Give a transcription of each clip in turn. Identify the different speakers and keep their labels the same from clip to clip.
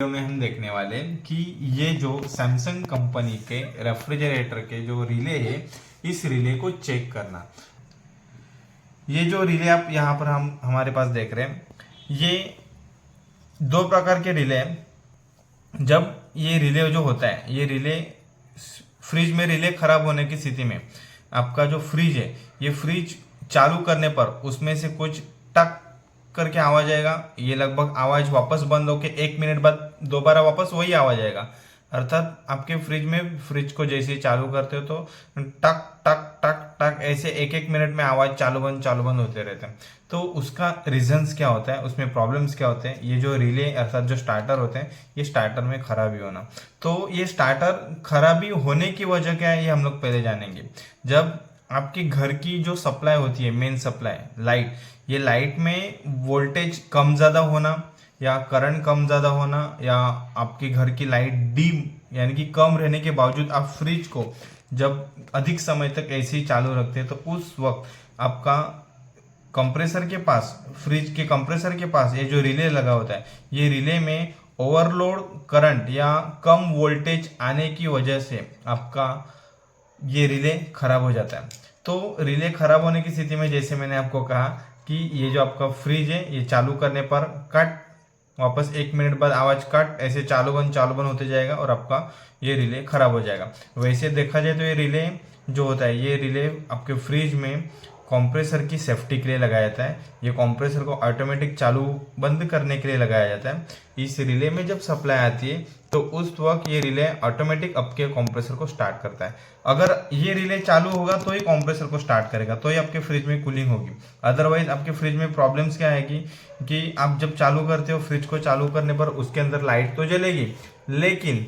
Speaker 1: में हम देखने वाले हैं कि ये जो सैमसंग कंपनी के रेफ्रिजरेटर के जो रिले है, इस रिले को चेक करना। ये जो रिले आप यहाँ पर हम हमारे पास देख रहे हैं, ये दो प्रकार के रिले हैं। जब ये रिले जो होता है, ये रिले फ्रिज में रिले खराब होने की स्थिति में आपका जो फ्रिज है, ये फ्रिज चालू करने पर उसमें से कुछ टक करके आवाज आएगा। ये लगभग आवाज वापस बंद होके 1 मिनट बाद दोबारा वापस वही आवाज आएगा। अर्थात आपके फ्रिज को जैसे ही चालू करते हो तो टक टक टक टक ऐसे 1-1 मिनट में आवाज चालू बंद होते रहते हैं। तो उसका रीजंस क्या होता है, उसमें प्रॉब्लम्स क्या होते हैं, ये जो रिले अर्थात जो स्टार्टर होते हैं, ये स्टार्टर में खराबी होना। तो ये स्टार्टर खराबी होने की वजह क्या है, ये हम लोग पहले जानेंगे। जब आपके घर की जो सप्लाई होती है, मेन सप्लाई लाइट, ये लाइट में वोल्टेज कम ज़्यादा होना या करंट कम ज़्यादा होना, या आपके घर की लाइट डीम यानी कि कम रहने के बावजूद आप फ्रिज को जब अधिक समय तक ऐसे ही चालू रखते हैं, तो उस वक्त आपका कंप्रेसर के पास, फ्रिज के कंप्रेसर के पास ये जो रिले लगा होता है, ये रिले में ओवरलोड करंट या कम वोल्टेज आने की वजह से आपका ये रिले खराब हो जाता है। तो रिले खराब होने की स्थिति में जैसे मैंने आपको कहा कि ये जो आपका फ्रिज है, ये चालू करने पर कट, वापस 1 मिनट बाद आवाज कट, ऐसे चालू बंद होते जाएगा और आपका ये रिले खराब हो जाएगा। वैसे देखा जाए तो ये रिले जो होता है, ये रिले आपके फ्रिज में कंप्रेसर की सेफ्टी के लिए लगाया जाता है। ये कंप्रेसर को ऑटोमेटिक चालू बंद करने के लिए लगाया जाता है। इस रिले में जब सप्लाई आती है तो उस वक्त ये रिले ऑटोमेटिक आपके कंप्रेसर को स्टार्ट करता है। अगर ये रिले चालू होगा तो ही कंप्रेसर को स्टार्ट करेगा, तो ही आपके फ्रिज में कूलिंग होगी। अदरवाइज आपके फ्रिज में प्रॉब्लम्स क्या आएगी कि आप जब चालू करते हो, फ्रिज को चालू करने पर उसके अंदर लाइट तो जलेगी लेकिन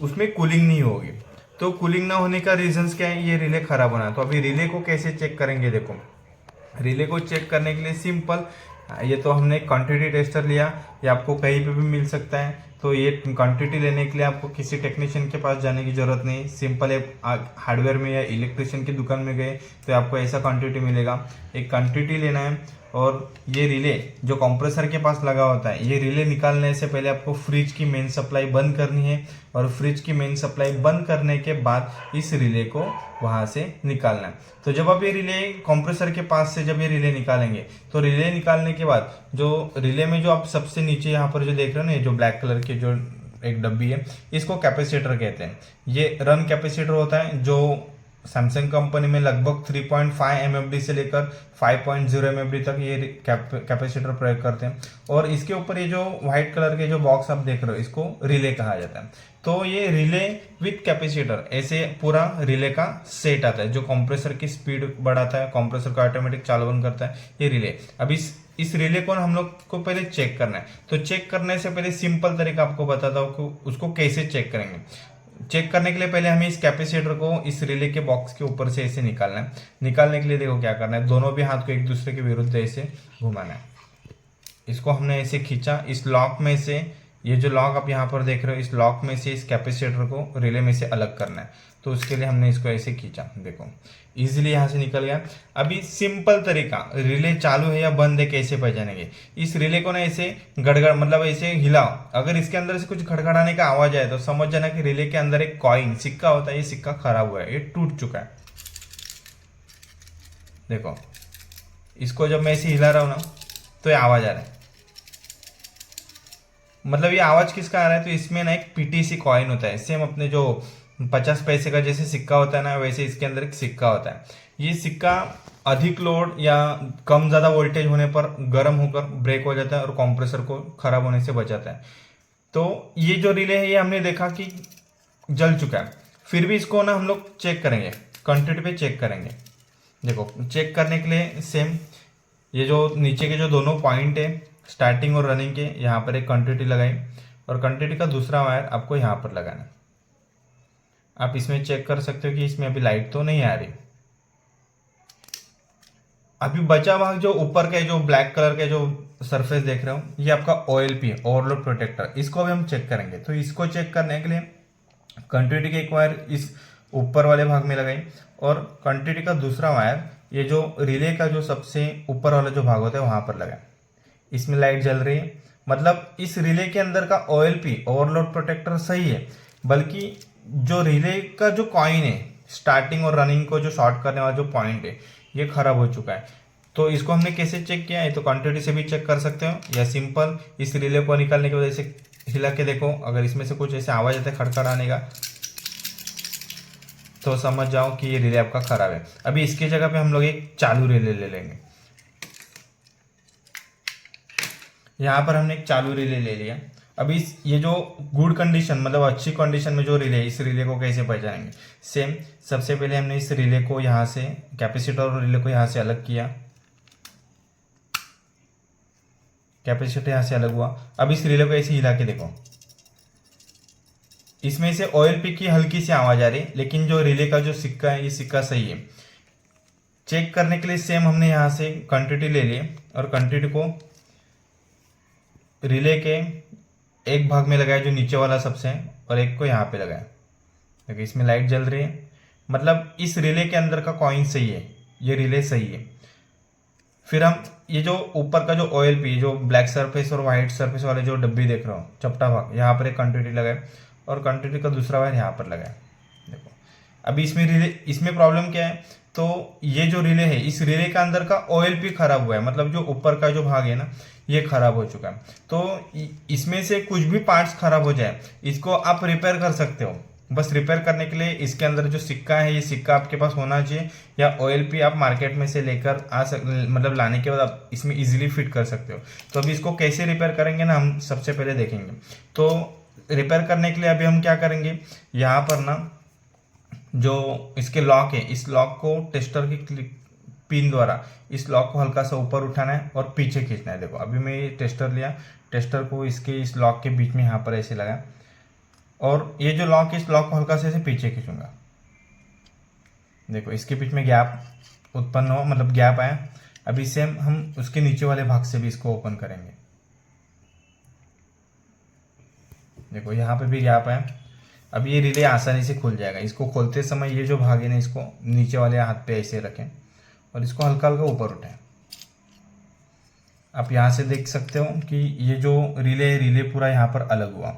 Speaker 1: उसमें कूलिंग नहीं होगी। तो कूलिंग ना होने का रीजंस क्या है, ये रिले खराब होना। तो अभी रिले को कैसे चेक करेंगे, देखो रिले को चेक करने के लिए सिंपल, ये तो हमने क्वांटिटी टेस्टर लिया, ये आपको कहीं पे भी मिल सकता है। तो ये क्वांटिटी लेने के लिए आपको किसी टेक्नीशियन के पास जाने की जरूरत नहीं। सिंपल एक हार्डवेयर में या इलेक्ट्रिशियन की दुकान में गए तो आपको ऐसा क्वांटिटी मिलेगा। एक क्वांटिटी लेना है और ये रिले जो कंप्रेसर के पास लगा होता है, ये रिले निकालने से पहले आपको फ्रिज की मेन सप्लाई बंद करनी है और फ्रिज की मेन सप्लाई बंद करने के बाद इस रिले को वहां से निकालना है। तो जब आप ये रिले कंप्रेसर के पास से जब ये रिले निकालेंगे, तो रिले निकालने के बाद जो रिले में जो आप सबसे नीचे यहाँ पर जो देख रहे हो ना, ये जो ब्लैक कलर की जो एक डब्बी है, इसको कैपेसिटर कहते हैं। ये रन कैपेसिटर होता है जो सैमसंग कंपनी में लगभग 3.5 एमएफडी से लेकर 5.0 एमएफडी तक ये कैपेसिटर प्रयोग करते हैं। और इसके ऊपर ये जो व्हाइट कलर के जो बॉक्स आप देख रहे हो, इसको रिले कहा जाता है। तो ये रिले विथ कैपेसिटर, ऐसे पूरा रिले का सेट आता है जो कंप्रेसर की स्पीड बढ़ाता है, कंप्रेसर को ऑटोमेटिक चालू बंद करता है, ये रिले। अब इस रिले को हम लोग को पहले चेक करना है। तो चेक करने से पहले सिंपल तरीका आपको बताता हूँ कि उसको कैसे चेक करेंगे। चेक करने के लिए पहले हमें इस कैपेसिटर को इस रिले के बॉक्स के ऊपर से ऐसे निकालना है। निकालने के लिए देखो क्या करना है, दोनों भी हाथ को एक दूसरे के विरुद्ध ऐसे घुमाना है। इसको हमने ऐसे खींचा, इस लॉक में से, ये जो लॉक आप यहाँ पर देख रहे हो, इस लॉक में से इस कैपेसिटर को रिले में से अलग करना है। तो उसके लिए हमने इसको ऐसे खींचा, देखो इजीली यहाँ से निकल गया। अभी सिंपल तरीका, रिले चालू है या बंद है कैसे पहचानेंगे। इस रिले को ना ऐसे गड़गड़ मतलब ऐसे हिलाओ, अगर इसके अंदर से कुछ खड़खड़ाने का आवाज आए तो समझ जाना कि रिले के अंदर एक कॉइन सिक्का होता है, ये सिक्का खराब हुआ है, ये टूट चुका है। देखो इसको जब मैं ऐसे हिला रहा हूं ना तो ये आवाज आ रहा है, मतलब ये आवाज किसका आ रहा है, तो इसमें ना एक पीटीसी कॉइन होता है। सेम अपने जो 50 पैसे का जैसे सिक्का होता है ना, वैसे इसके अंदर एक सिक्का होता है। ये सिक्का अधिक लोड या कम ज्यादा वोल्टेज होने पर गर्म होकर ब्रेक हो जाता है और कंप्रेसर को खराब होने से बचाता है। तो ये जो रिले है, ये हमने देखा कि जल चुका है, फिर भी इसको ना हम लोग चेक करेंगे, क्वांटिटी पे चेक करेंगे। देखो चेक करने के लिए सेम, ये जो नीचे के जो दोनों पॉइंट है स्टार्टिंग और रनिंग के, यहाँ पर एक क्वांटिटी लगाई और क्वांटिटी का दूसरा वायर आपको यहाँ पर लगाना है। आप इसमें चेक कर सकते हो कि इसमें अभी लाइट तो नहीं आ रही। अभी बचा भाग जो ऊपर के जो ब्लैक कलर के जो सरफेस देख रहे हो, ये आपका OLP है, ओवरलोड प्रोटेक्टर। इसको भी हम चेक करेंगे। तो इसको चेक करने के लिए क्वांटिटी के एक वायर इस ऊपर वाले भाग में लगाई और क्वांटिटी का दूसरा वायर ये जो रिले का जो सबसे ऊपर वाला जो भाग होता है वहां पर लगाए। इसमें लाइट जल रही है मतलब इस रिले के अंदर का OLP ओवरलोड प्रोटेक्टर सही है, बल्कि जो रिले का जो कॉइन है स्टार्टिंग और रनिंग को जो शॉर्ट करने वाला जो पॉइंट है ये खराब हो चुका है। तो इसको हमने कैसे चेक किया है, तो क्वांटिटी से भी चेक कर सकते हो, या सिंपल इस रिले को निकालने की वजह से हिला के देखो, अगर इसमें से कुछ ऐसे आवाज आता है खड़खड़ाने का तो समझ जाओ कि ये रिले आपका खराब है। अभी इसकी जगह पे हम लोग एक चालू रिले ले लेंगे। यहाँ पर हमने एक चालू रिले ले लिया। अभी ये जो गुड कंडीशन मतलब अच्छी कंडीशन में जो रिले है, इस रिले को कैसे पहचानेंगे। सेम सबसे पहले हमने इस रिले को यहाँ से कैपेसिटर और रिले को यहाँ से अलग किया, कैपेसिटर यहाँ से अलग हुआ। अब इस रिले को ऐसे हिला के देखो, इसमें से OLP की हल्की सी आवाज आ रही है, लेकिन जो रिले का जो सिक्का है ये सिक्का सही है। चेक करने के लिए सेम हमने यहाँ से क्वांटिटी ले ली और क्वांटिटी को रिले के एक भाग में लगाया जो नीचे वाला सबसे, और एक को यहाँ पे लगाया। देखिए इसमें लाइट जल रही है, मतलब इस रिले के अंदर का कॉइन सही है, ये रिले सही है। फिर हम ये जो ऊपर का जो OLP जो ब्लैक सरफेस और वाइट सरफेस वाले जो डब्बी देख रहे हो चपटा भाग, यहाँ पर एक क्वांटिटी लगाए और क्वांटिटी का दूसरा वायर यहाँ पर लगाए। देखो अभी इसमें रिले, इसमें प्रॉब्लम क्या है, तो ये जो रिले है इस रिले का अंदर का OLP खराब हुआ है, मतलब जो ऊपर का जो भाग है ना ये खराब हो चुका है। तो इसमें से कुछ भी पार्ट्स खराब हो जाए इसको आप रिपेयर कर सकते हो। बस रिपेयर करने के लिए इसके अंदर जो सिक्का है ये सिक्का आपके पास होना चाहिए, या OLP आप मार्केट में से लेकर मतलब लाने के बाद आप इसमें इजीली फिट कर सकते हो। तो अभी इसको कैसे रिपेयर करेंगे ना हम सबसे पहले देखेंगे। तो रिपेयर करने के लिए अभी हम क्या करेंगे, यहाँ पर ना जो इसके लॉक है इस लॉक को टेस्टर की पिन द्वारा इस लॉक को हल्का सा ऊपर उठाना है और पीछे खींचना है। देखो अभी मैं ये टेस्टर लिया, टेस्टर को इसके इस लॉक के बीच में यहाँ पर ऐसे लगा, और ये जो लॉक है इस लॉक को हल्का से ऐसे पीछे खींचूंगा। देखो इसके बीच में गैप उत्पन्न हो, मतलब गैप आया। अभी सेम हम उसके नीचे वाले भाग से भी इसको ओपन करेंगे। देखो यहाँ पे भी गैप है। अब ये रिले आसानी से खुल जाएगा। इसको खोलते समय ये जो भाग है ना इसको नीचे वाले हाथ पे ऐसे रखें और इसको हल्का हल्का ऊपर उठाएं। आप यहाँ से देख सकते हो कि ये जो रिले पूरा यहाँ पर अलग हुआ।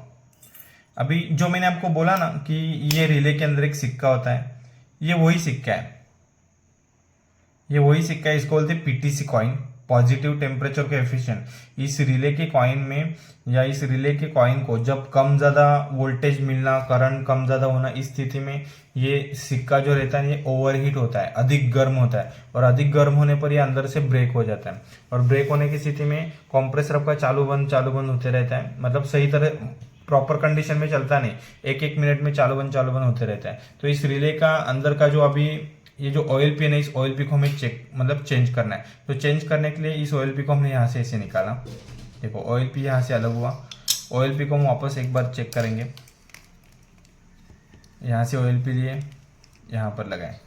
Speaker 1: अभी जो मैंने आपको बोला ना कि ये रिले के अंदर एक सिक्का होता है, ये वही सिक्का है, ये वही सिक्का है। इसको बोलते हैं PTC coin, positive temperature coefficient. इस रिले के कॉइन में या इस रिले के कॉइन को जब कम ज़्यादा वोल्टेज मिलना, करंट कम ज़्यादा होना, इस स्थिति में ये सिक्का जो रहता है ये ओवरहीट होता है, अधिक गर्म होता है, और अधिक गर्म होने पर ये अंदर से ब्रेक हो जाता है। और ब्रेक होने की स्थिति में कंप्रेसर आपका चालू बंद होते रहता है, मतलब सही तरह प्रॉपर कंडीशन में चलता नहीं, एक एक मिनट में चालू बंद होते रहता है। तो इस रिले का अंदर का जो अभी ये जो OLP है ना इस OLP को हमें चेंज करना है। तो चेंज करने के लिए इस OLP को हमने यहाँ से ऐसे निकाला। देखो OLP यहाँ से अलग हुआ। OLP को हम वापस एक बार चेक करेंगे। यहाँ से OLP लिए यहाँ पर लगाए,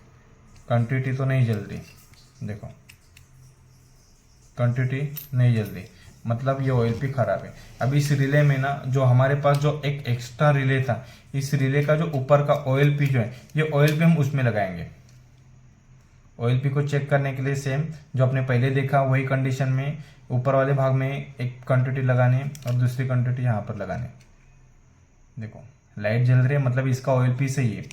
Speaker 1: क्वांटिटी तो नहीं जल रही। देखो क्वांटिटी नहीं जल रही, मतलब ये OLP खराब है। अब इस रिले में ना जो हमारे पास जो एक एक्स्ट्रा रिले था, इस रिले का जो ऊपर का OLP जो है ये OLP हम उसमें लगाएंगे। OLP को चेक करने के लिए सेम जो आपने पहले देखा वही कंडीशन में ऊपर वाले भाग में एक क्वांटिटी लगाने और दूसरी क्वांटिटी यहाँ पर लगाने। देखो लाइट जल रही है, मतलब इसका OLP सही है।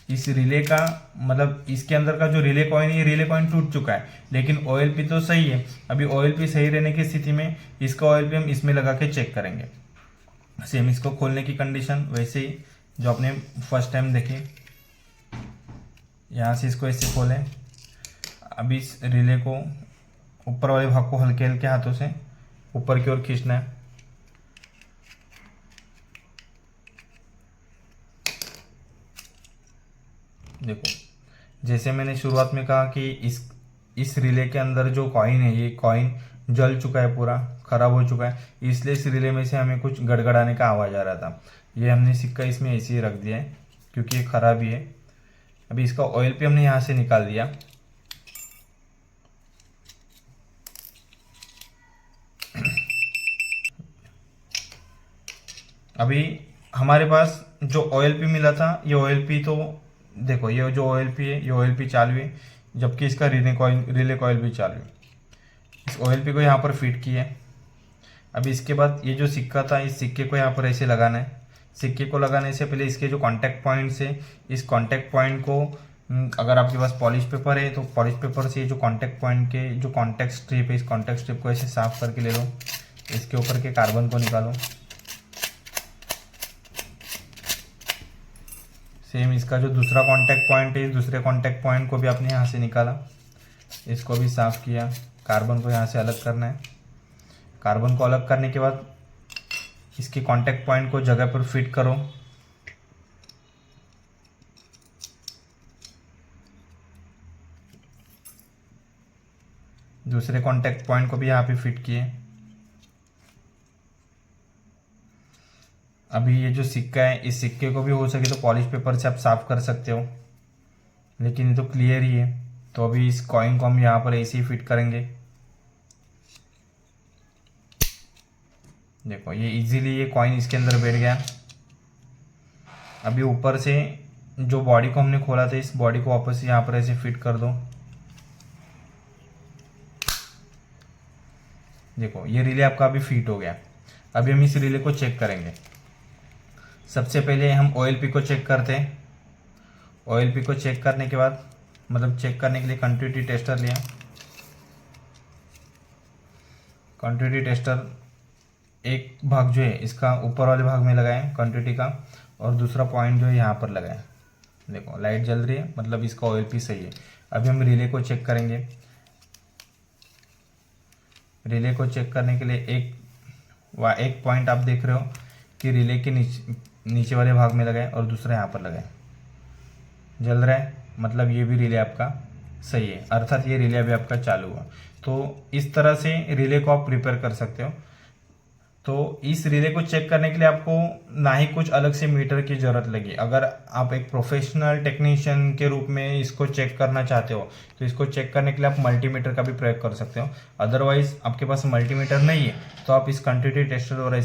Speaker 1: इस रिले का मतलब इसके अंदर का जो रिले कॉइन है ये रिले कॉइन टूट चुका है, लेकिन OLP तो सही है। अभी OLP सही रहने की स्थिति में इसका OLP हम इसमें लगा के चेक करेंगे। सेम इसको खोलने की कंडीशन वैसे ही जो आपने फर्स्ट टाइम देखी, यहाँ से इसको ऐसे खोलें। अभी इस रिले को ऊपर वाले भाग को हल्के हल्के हाथों से ऊपर की ओर खींचना है। देखो जैसे मैंने शुरुआत में कहा कि इस रिले के अंदर जो कॉइन है ये कॉइन जल चुका है, पूरा खराब हो चुका है, इसलिए इस रिले में से हमें कुछ गड़गड़ाने का आवाज़ आ रहा था। ये हमने सिक्का इसमें ऐसे ही रख दिया है क्योंकि ये खराब ही है। अभी इसका OLP हमने यहाँ से निकाल दिया। अभी हमारे पास जो OLP मिला था ये OLP तो देखो ये जो OLP है ये OLP चालू है, जबकि इसका रिले कॉइल भी चालू है। इस OLP को यहाँ पर फिट किया। अभी इसके बाद ये जो सिक्का था, इस सिक्के को यहाँ पर ऐसे लगाना है। सिक्के को लगाने से पहले इसके जो कॉन्टैक्ट पॉइंट्स है, इस कॉन्टैक्ट पॉइंट को अगर आपके पास पॉलिश पेपर है तो पॉलिश पेपर से जो कॉन्टैक्ट पॉइंट के जो कॉन्टैक्ट स्ट्रिप है, इस कॉन्टैक्ट स्ट्रिप को ऐसे साफ करके ले लो। इसके ऊपर के कार्बन को निकालो। सेम इसका जो दूसरा कॉन्टैक्ट पॉइंट है, इस दूसरे कॉन्टैक्ट पॉइंट को भी आपने यहाँ से निकाला, इसको भी साफ किया। कार्बन को यहाँ से अलग करना है। कार्बन को अलग करने के बाद इसके कॉन्टैक्ट पॉइंट को जगह पर फिट करो। दूसरे कॉन्टैक्ट पॉइंट को भी यहाँ पे फिट किए। अभी ये जो सिक्का है, इस सिक्के को भी हो सके तो पॉलिश पेपर से आप साफ कर सकते हो, लेकिन ये तो क्लियर ही है। तो अभी इस कॉइन को हम यहाँ पर ऐसे ही फिट करेंगे। देखो ये इजीली ये कॉइन इसके अंदर बैठ गया। अभी ऊपर से जो बॉडी को हमने खोला था, इस बॉडी को वापस यहाँ पर ऐसे फिट कर दो। देखो ये रिले आपका अभी फिट हो गया। अभी हम इस रिले को चेक करेंगे। सबसे पहले हम OLP को चेक करते हैं। OLP को चेक करने के बाद, मतलब चेक करने के लिए कंटिन्यूटी टेस्टर लिया। कंटिन्यूटी टेस्टर एक भाग जो है इसका ऊपर वाले भाग में लगाएं कंटिन्यूटी का, और दूसरा पॉइंट जो है यहाँ पर लगाएं। देखो लाइट जल रही है, मतलब इसका OLP सही है। अभी हम रिले को चेक करेंगे। रिले को चेक करने के लिए एक पॉइंट आप देख रहे हो कि रिले के नीचे वाले भाग में लगाएं और दूसरा यहाँ पर लगाएं। जल रहा है, मतलब ये भी रिले आपका सही है, अर्थात ये रिले अभी आपका चालू हुआ। तो इस तरह से रिले को आप प्रिपेयर कर सकते हो। तो इस रिले को चेक करने के लिए आपको ना ही कुछ अलग से मीटर की ज़रूरत लगी। अगर आप एक प्रोफेशनल टेक्नीशियन के रूप में इसको चेक करना चाहते हो तो इसको चेक करने के लिए आप मल्टीमीटर का भी प्रयोग कर सकते हो। अदरवाइज आपके पास मल्टीमीटर नहीं है तो आप इस कंटिन्यूटी टेस्टर द्वारा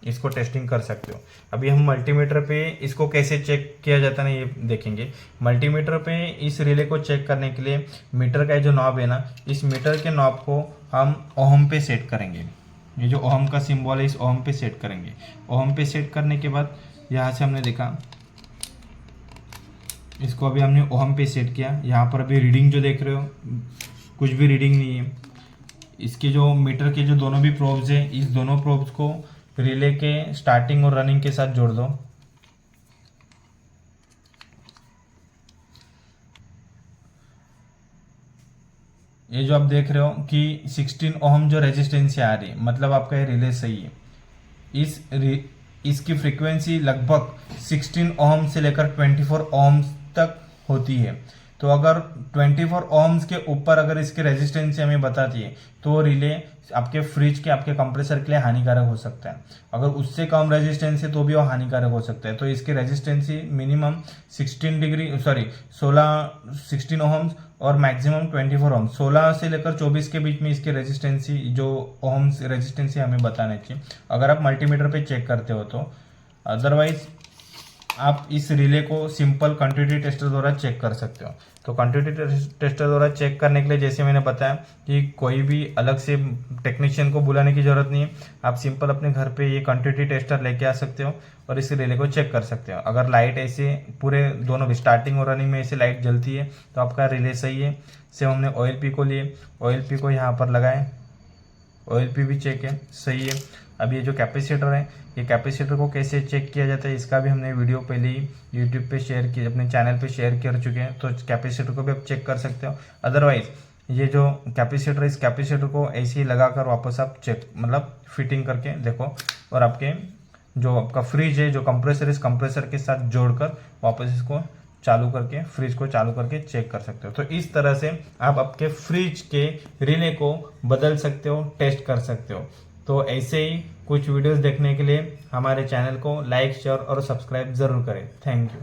Speaker 1: इसको टेस्टिंग कर सकते हो। अभी हम मल्टीमीटर पे इसको कैसे चेक किया जाता है ये देखेंगे। मल्टीमीटर पे इस रिले को चेक करने के लिए मीटर का जो नॉब है ना, इस मीटर के नॉब को हम ओहम पे सेट करेंगे। ये जो ओहम का सिंबल है, इस ओहम पे सेट करेंगे। ओहम पे सेट करने के बाद यहाँ से हमने देखा, इसको अभी हमने ओहम पे सेट किया। यहाँ पर अभी रीडिंग जो देख रहे हो, कुछ भी रीडिंग नहीं है। इसके जो मीटर के जो दोनों भी प्रोब्स है, इस दोनों प्रोब्स को रिले के स्टार्टिंग और रनिंग के साथ जोड़ दो। ये जो आप देख रहे हो कि 16 ओहम जो रेजिस्टेंस आ रही है, मतलब आपका ये रिले सही है। इसकी फ्रीक्वेंसी लगभग 16 ओहम से लेकर 24 ओहम्स तक होती है। तो अगर 24 ओहम्स के ऊपर अगर इसकी रेजिस्टेंस हमें बताती है तो रिले आपके फ्रिज के, आपके कंप्रेसर के लिए हानिकारक हो सकता है। अगर उससे कम रेजिस्टेंस है तो भी वो हानिकारक हो सकता है। तो इसकी रेजिस्टेंसी मिनिमम 16 ओहम्स और मैक्सिमम 24 ओहम्स, 16 से लेकर 24 के बीच में इसकी रेजिस्टेंसी, जो ओहम्स रेजिस्टेंसी हमें बताना चाहिए अगर आप मल्टीमीटर पे चेक करते हो तो। अदरवाइज आप इस रिले को सिंपल कंटिन्यूटी टेस्टर द्वारा चेक कर सकते हो। तो कंटिन्यूटी टेस्टर द्वारा चेक करने के लिए जैसे मैंने बताया कि कोई भी अलग से टेक्नीशियन को बुलाने की जरूरत नहीं है। आप सिंपल अपने घर पे ये कंटिन्यूटी टेस्टर लेके आ सकते हो और इस रिले को चेक कर सकते हो। अगर लाइट ऐसे पूरे दोनों भी स्टार्टिंग और रनिंग में ऐसे लाइट जलती है तो आपका रिले सही है। सेम हमने OLP को लिए, OLP को यहाँ पर लगाए, OLP भी चेक है, सही है। अब ये जो कैपेसिटर है, ये कैपेसिटर को कैसे चेक किया जाता है इसका भी हमने वीडियो पहले ही यूट्यूब पे शेयर किया, अपने चैनल पे शेयर कर चुके हैं। तो कैपेसिटर को भी आप चेक कर सकते हो। अदरवाइज ये जो कैपेसिटर, इस कैपेसिटर को ऐसे ही लगाकर वापस आप चेक, मतलब फिटिंग करके देखो, और आपके जो आपका फ्रिज है, जो कंप्रेसर, इस कंप्रेसर के साथ जोड़कर वापस इसको चालू करके, फ्रिज को चालू करके चेक कर सकते हो। तो इस तरह से आप आपके फ्रिज के रिले को बदल सकते हो, टेस्ट कर सकते हो। तो ऐसे ही कुछ वीडियोस देखने के लिए हमारे चैनल को लाइक, शेयर और सब्सक्राइब ज़रूर करें। Thank you.